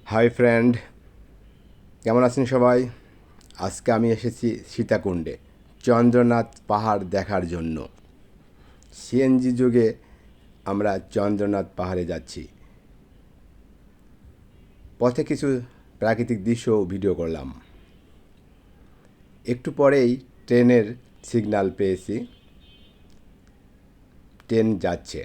Hi friend, কেমন আছেন সবাই? আজকে আমি এসেছি সীতাকুণ্ডে চন্দ্রনাথ পাহাড় দেখার জন্য। সিএনজি যুগে আমরা চন্দ্রনাথ পাহাড়ে যাচ্ছি। পথে কিছু প্রাকৃতিক দৃশ্য ভিডিও করলাম। একটু পরেই ট্রেনের সিগন্যাল পেয়েছি, ট্রেন যাচ্ছে।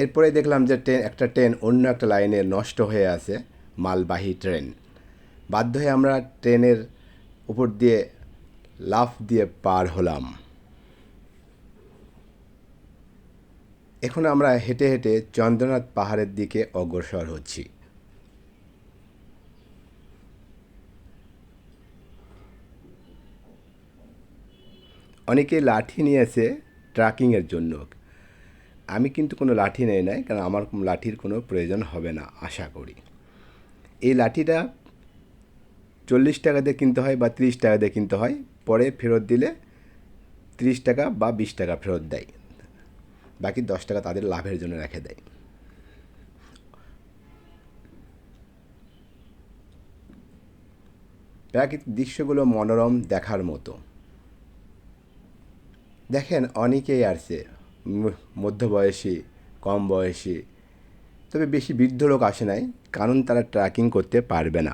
এরপরে দেখলাম যে একটা ট্রেন অন্য একটা লাইনে নষ্ট হয়ে আছে, মালবাহী ট্রেন। বাধ্য হয়ে আমরা ট্রেনের উপর দিয়ে লাফ দিয়ে পার হলাম। এখন আমরা হেঁটে হেঁটে চন্দ্রনাথ পাহাড়ের দিকে অগ্রসর হচ্ছি। অনেকে লাঠি নিয়েছে ট্রেকিংয়ের জন্য। আমি কিন্তু কোনো লাঠি নেই নাই, কারণ আমার লাঠির কোনো প্রয়োজন হবে না আশা করি। এই লাঠিটা 40 টাকা দিয়ে কিনতে হয় বা 30 টাকা দিয়ে কিনতে হয়, পরে ফেরত দিলে 30 টাকা বা 20 টাকা ফেরত দেয়, বাকি 10 টাকা তাদের লাভের জন্য রেখে দেয়। প্রাকৃতিক দৃশ্যগুলো মনোরম দেখার মতো। দেখেন, অনেকেই আসছে, মধ্যবয়সী, কম বয়সী, তবে বেশি বৃদ্ধ লোক আসে নাই, কারণ তারা ট্রেকিং করতে পারবে না।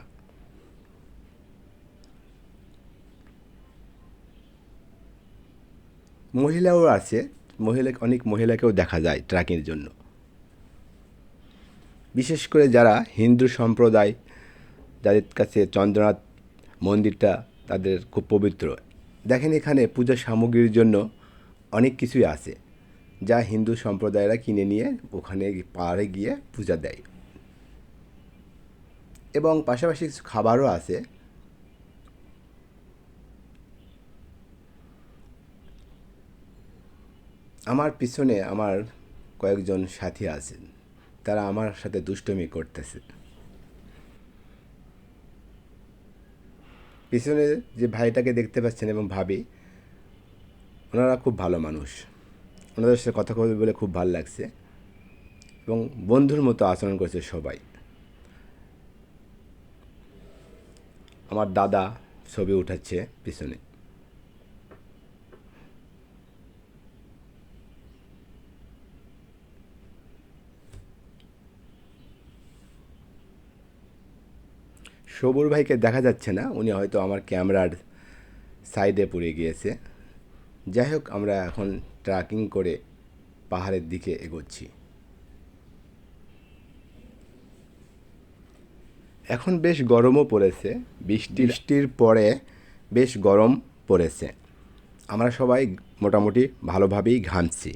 মহিলাও আছে, অনেক মহিলাকেও দেখা যায় ট্রেকিংয়ের জন্য। বিশেষ করে যারা হিন্দু সম্প্রদায়, যাদের কাছে চন্দ্রনাথ মন্দিরটা তাদের খুব পবিত্র। দেখেন, এখানে পূজা সামগ্রীর জন্য অনেক কিছুই আছে, যা হিন্দু সম্প্রদায়েরা কিনে নিয়ে ওখানে পাহাড়ে গিয়ে পূজা দেয়। এবং পাশাপাশি কিছু খাবারও আছে। আমার পিছনে আমার কয়েকজন সাথী আছেন, তারা আমার সাথে দুষ্টুমি করতেছে। পিছনে যে ভাইটাকে দেখতে পাচ্ছেন এবং ভাবি, ওনারা খুব ভালো মানুষ। ওনাদের সাথে কথা বলে খুব ভালো লাগছে এবং বন্ধুর মতো আচরণ করছে সবাই। আমার দাদা ছবি উঠাচ্ছে পিছনে। সবুর ভাইকে দেখা যাচ্ছে না, উনি হয়তো আমার ক্যামেরার সাইডে পড়ে গিয়েছে। যাই হোক, আমরা এখন ট্রেকিং করে পাহাড়ের দিকে এগোচ্ছি। এখন বেশ গরমও পড়েছে, বৃষ্টির পরে বেশ গরম পড়েছে। আমরা সবাই মোটামুটি ভালোভাবেই ঘামছি।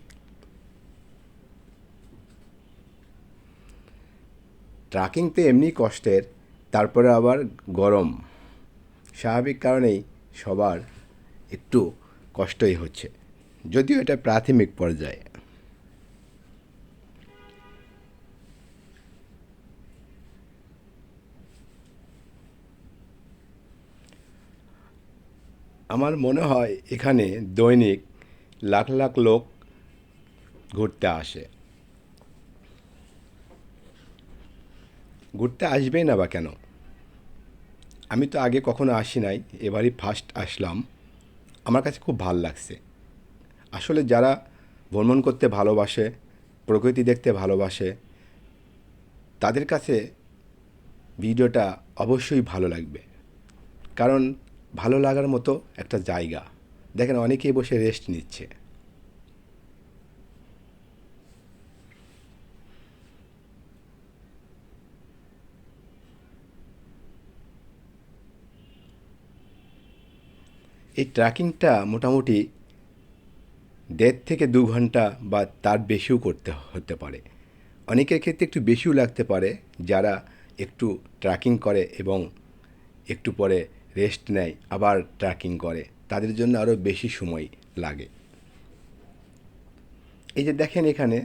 ট্রেকিং তো এমনি কষ্টের, তারপরে আবার গরম, স্বাভাবিক কারণেই সবার একটু কষ্টই হচ্ছে, যদিও এটা প্রাথমিক পর্যায়ে। আমার মনে হয় এখানে দৈনিক লাখ লাখ লোক ঘুরতে আসে। ঘুরতে আসবেই না বা কেন? আমি তো আগে কখনো আসি নাই, এবারই ফার্স্ট আসলাম। আমার কাছে খুব ভাল লাগছে। আসলে যারা ভ্রমণ করতে ভালোবাসে, প্রকৃতি দেখতে ভালোবাসে, তাদের কাছে ভিডিওটা অবশ্যই ভালো লাগবে। কারণ ভালো লাগার মতো একটা জায়গা। দেখেন, অনেকেই বসে রেস্ট নিচ্ছে। এই ট্রেকিংটা মোটামুটি 1.5 থেকে 2 ঘন্টা বা তার বেশিও করতে হতে পারে। অনেকের ক্ষেত্রে একটু বেশিও লাগতে পারে, যারা একটু ট্রেকিং করে এবং একটু পরে রেস্ট নেয় আবার ট্রেকিং করে, তাদের জন্য আরও বেশি সময় লাগে। এই যে দেখেন, এখানে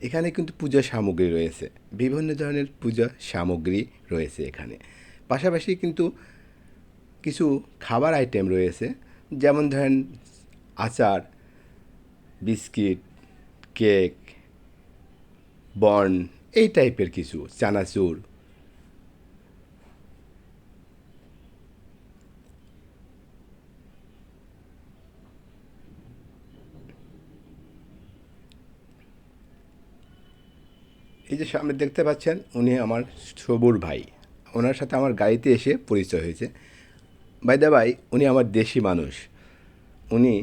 এখানে কিন্তু পূজা সামগ্রী রয়েছে, বিভিন্ন ধরনের পূজা সামগ্রী রয়েছে এখানে। পাশাপাশি কিন্তু কিছু খাবার আইটেম রয়েছে, যেমন ধরেন আচার, বিস্কিট, কেক, বন, এই টাইপের কিছু চানাচুর। এই যে সামনে দেখতে পাচ্ছেন, উনি আমার সবুর ভাই। ওনার সাথে আমার গাড়িতে এসে পরিচয় হয়েছে। বাই দা ভাই, উনি আমার দেশি মানুষ। উনি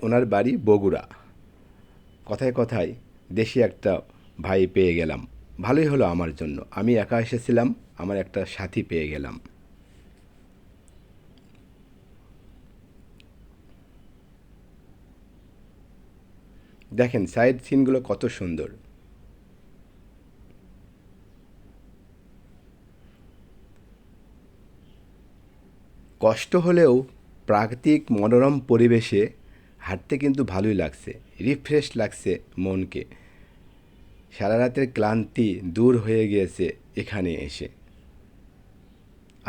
ওনার বাড়ি বগুড়া। কথায় কথায় দেশি একটা ভাই পেয়ে গেলাম। ভালোই হলো আমার জন্য। আমি একা এসেছিলাম, আমার একটা সাথী পেয়ে গেলাম। দেখেন সাইড সিনগুলো কত সুন্দর। কষ্ট হলেও প্রাকৃতিক মনোরম পরিবেশে হাঁটতে কিন্তু ভালোই লাগছে, রিফ্রেশ লাগছে মনকে। সারা রাতের ক্লান্তি দূর হয়ে গিয়েছে এখানে এসে।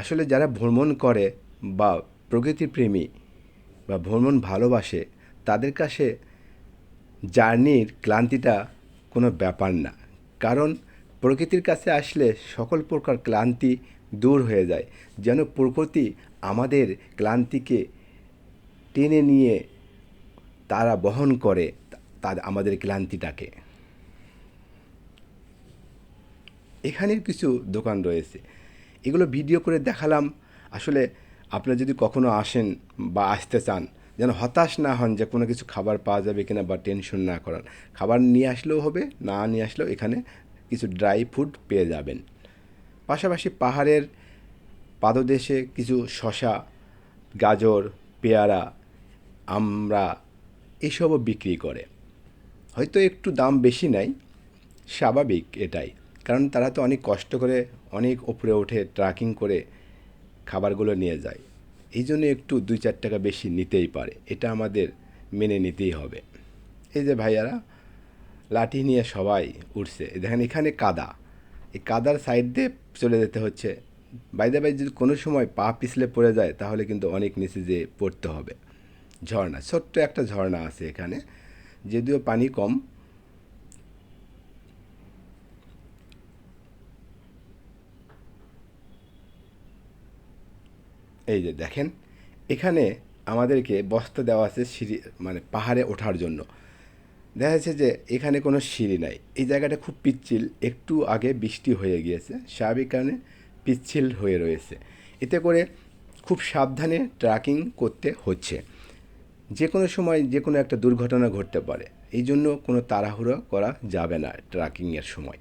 আসলে যারা ভ্রমণ করে বা প্রকৃতিপ্রেমী বা ভ্রমণ ভালোবাসে, তাদের কাছে জার্নির ক্লান্তিটা কোনো ব্যাপার না। কারণ প্রকৃতির কাছে আসলে সকল প্রকার ক্লান্তি দূর হয়ে যায়। যেন প্রকৃতি আমাদের ক্লান্তিকে টেনে নিয়ে তারা বহন করে আমাদের ক্লান্তিটাকে। এখানের কিছু দোকান রয়েছে, এগুলো ভিডিও করে দেখালাম। আসলে আপনারা যদি কখনো আসেন বা আসতে চান, যেন হতাশ না হন যে কোনো কিছু খাবার পাওয়া যাবে কিনা বা টেনশন না করান। খাবার নিয়ে আসলেও হবে, না নিয়ে আসলেও এখানে কিছু ড্রাই ফুড পেয়ে যাবেন। পাশাপাশি পাহাড়ের পাদদেশে কিছু শশা, গাজর, পেয়ারা, আমড়া এসবও বিক্রি করে। হয়তো একটু দাম বেশি নেয়, স্বাভাবিক এটাই। কারণ তারা তো অনেক কষ্ট করে, অনেক উপরে ওঠে, ট্রাকিং করে খাবারগুলো নিয়ে যায়। এই জন্য একটু 2-4 টাকা বেশি নিতেই পারে, এটা আমাদের মেনে নিতেই হবে। এই যে ভাইয়ারা লাঠি নিয়ে সবাই উঠছে, দেখেন এখানে কাদা, এই কাদার সাইড দিয়ে চলে যেতে হচ্ছে। বাইদা বাই যদি কোনো সময় পা পিছলে পড়ে যায় তাহলে কিন্তু অনেক নিচে যেয়ে পড়তে হবে। ঝর্ণা, ছোট্ট একটা ঝর্ণা আছে এখানে, যদিও পানি কম। এই যে দেখেন, এখানে আমাদেরকে বস্তা দেওয়া আছে সিঁড়ি, মানে পাহাড়ে ওঠার জন্য। দেখা যাচ্ছে যে এখানে কোনো সিঁড়ি নাই, এই জায়গাটা খুব পিচ্ছিল। একটু আগে বৃষ্টি হয়ে গিয়েছে, স্বাভাবিক কারণে পিচ্ছিল হয়ে রয়েছে। এতে করে খুব সাবধানে ট্রেকিং করতে হচ্ছে। যে কোনো সময় যে কোনো একটা দুর্ঘটনা ঘটতে পারে, এই জন্য কোনো তাড়াহুড়ো করা যাবে না ট্রেকিংয়ের সময়।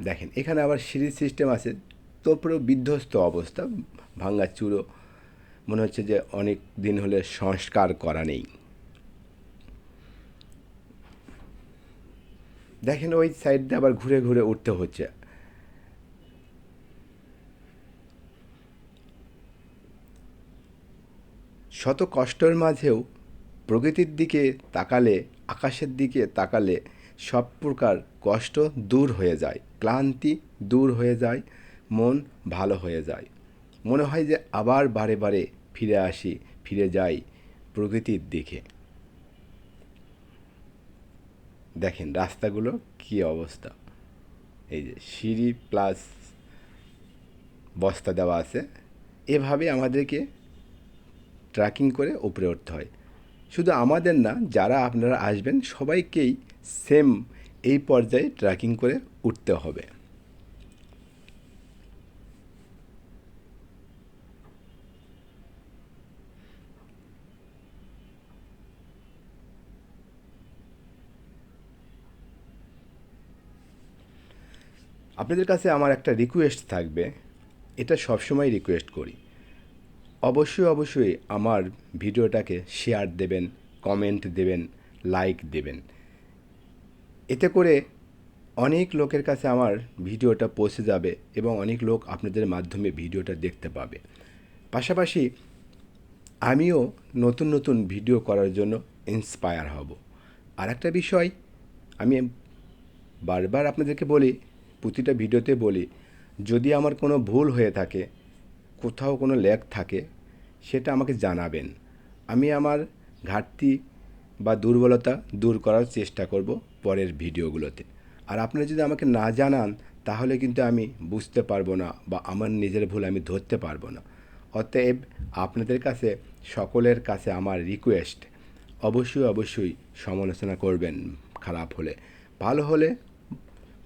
দেখেন এখানে আবার সিঁড়ির সিস্টেম আছে, তারপরেও বিধ্বস্ত অবস্থা, ভাঙা চূড়ো, মনে হচ্ছে যে অনেক দিন হলে সংস্কার করা নেই। দেখেন ওই সাইড দিয়ে আবার ঘুরে ঘুরে উঠতে হচ্ছে। শত কষ্টের মাঝেও প্রকৃতির দিকে তাকালে, আকাশের দিকে তাকালে সব প্রকার কষ্ট দূর হয়ে যায়, ক্লান্তি দূর হয়ে যায়, মন ভালো হয়ে যায়। মনে হয় যে আবার বারে বারে ফিরে আসি, ফিরে যাই প্রকৃতির দিকে। দেখেন রাস্তাগুলো কী অবস্থা। এই যে সিঁড়ি প্লাস বস্তা দেওয়া আছে, এভাবে আমাদেরকে ট্রেকিং করে উপরে উঠতে হয়। শুধু আমাদের না, যারা আপনারা আসবেন সবাইকেই সেম এই পর্যায়ে ট্রেকিং করে উঠতে হবে। আপনাদের কাছে আমার একটা রিকোয়েস্ট থাকবে, এটা সবসময় রিকোয়েস্ট করি। অবশ্যই অবশ্যই আমার ভিডিওটাকে শেয়ার দেবেন, কমেন্ট দেবেন, লাইক দেবেন। এতে করে অনেক লোকের কাছে আমার ভিডিওটা পৌঁছে যাবে এবং অনেক লোক আপনাদের মাধ্যমে ভিডিওটা দেখতে পাবে। পাশাপাশি আমিও নতুন নতুন ভিডিও করার জন্য ইন্সপায়ার হব। আর একটা বিষয় আমি বারবার আপনাদেরকে বলি, প্রতিটা ভিডিওতে বলি, যদি আমার কোনো ভুল হয়ে থাকে, কোথাও কোনো ল্যাগ থাকে, সেটা আমাকে জানাবেন। আমি আমার ঘাটতি বা দুর্বলতা দূর করার চেষ্টা করব পরের ভিডিওগুলোতে। আর আপনারা যদি আমাকে না জানান তাহলে কিন্তু আমি বুঝতে পারবো না বা আমার নিজের ভুল আমি ধরতে পারবো না। অতএব আপনাদের কাছে সকলের কাছে আমার রিকোয়েস্ট, অবশ্যই অবশ্যই সমালোচনা করবেন খারাপ হলে। ভালো হলে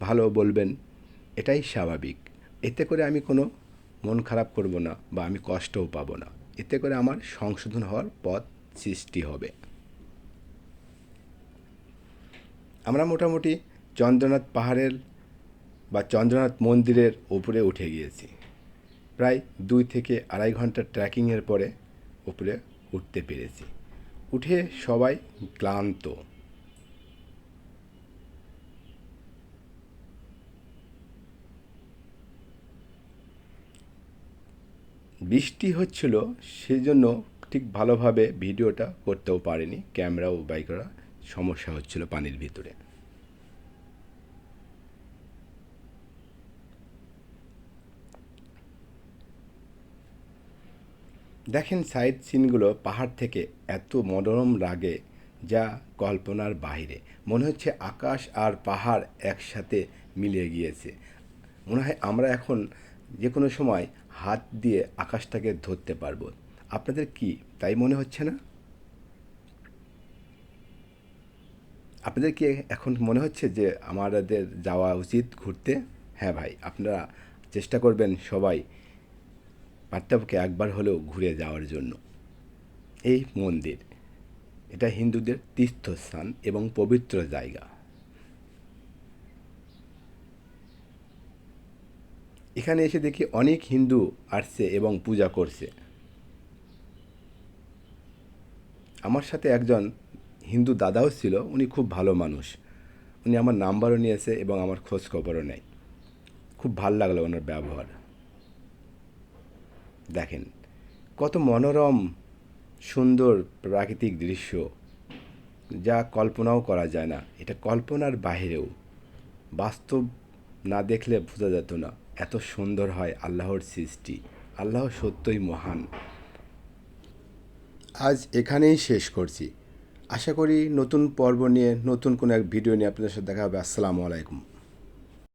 ভালো বলবেন, এটাই স্বাভাবিক। এতে করে আমি কোনো মন খারাপ করব না বা আমি কষ্টও পাবো না। এতে করে আমার সংশোধন হওয়ার পথ সৃষ্টি হবে। আমরা মোটামুটি চন্দ্রনাথ পাহাড়ের বা চন্দ্রনাথ মন্দিরের উপরে উঠে গিয়েছি। প্রায় 2 থেকে 2.5 ঘন্টা ট্রেকিংয়ের পরে উপরে উঠতে পেরেছি। উঠে সবাই ক্লান্ত। বৃষ্টি হচ্ছিল, সেজন্য ঠিক ভালোভাবে ভিডিওটা করতেও পারিনি। ক্যামেরা ও বাইকরা সমস্যা হচ্ছিল পানির ভিতরে। দেখেন সাইড সিনগুলো পাহাড় থেকে এত মনোরম লাগে যা কল্পনার বাইরে। মনে হচ্ছে আকাশ আর পাহাড় একসাথে মিলে গিয়েছে। মনে হয় আমরা এখন যে কোনো সময় হাত দিয়ে আকাশটাকে ধরতে পারবো। আপনাদের কি তাই মনে হচ্ছে না? আপনাদের কি এখন মনে হচ্ছে যে আমাদের যাওয়া উচিত ঘুরতে? হ্যাঁ ভাই, আপনারা চেষ্টা করবেন সবাই পারতপক্ষে একবার হলেও ঘুরে যাওয়ার জন্য। এই মন্দির, এটা হিন্দুদের তীর্থস্থান এবং পবিত্র জায়গা। এখানে এসে দেখি অনেক হিন্দু আসছে এবং পূজা করছে। আমার সাথে একজন হিন্দু দাদাও ছিল, উনি খুব ভালো মানুষ। উনি আমার নাম্বারও নিয়েছে এবং আমার খোঁজ খবরও নেয়। খুব ভাল লাগলো ওনার ব্যবহার। দেখেন কত মনোরম সুন্দর প্রাকৃতিক দৃশ্য, যা কল্পনাও করা যায় না। এটা কল্পনার বাইরেও, বাস্তব না দেখলে বোঝা যেত না এত সুন্দর হয় আল্লাহর সৃষ্টি। আল্লাহ সত্যই মহান। আজ এখানেই শেষ করছি। আশা করি নতুন পর্ব নিয়ে, নতুন কোনো এক ভিডিও নিয়ে আপনাদের সাথে দেখা হবে। আসসালামু আলাইকুম।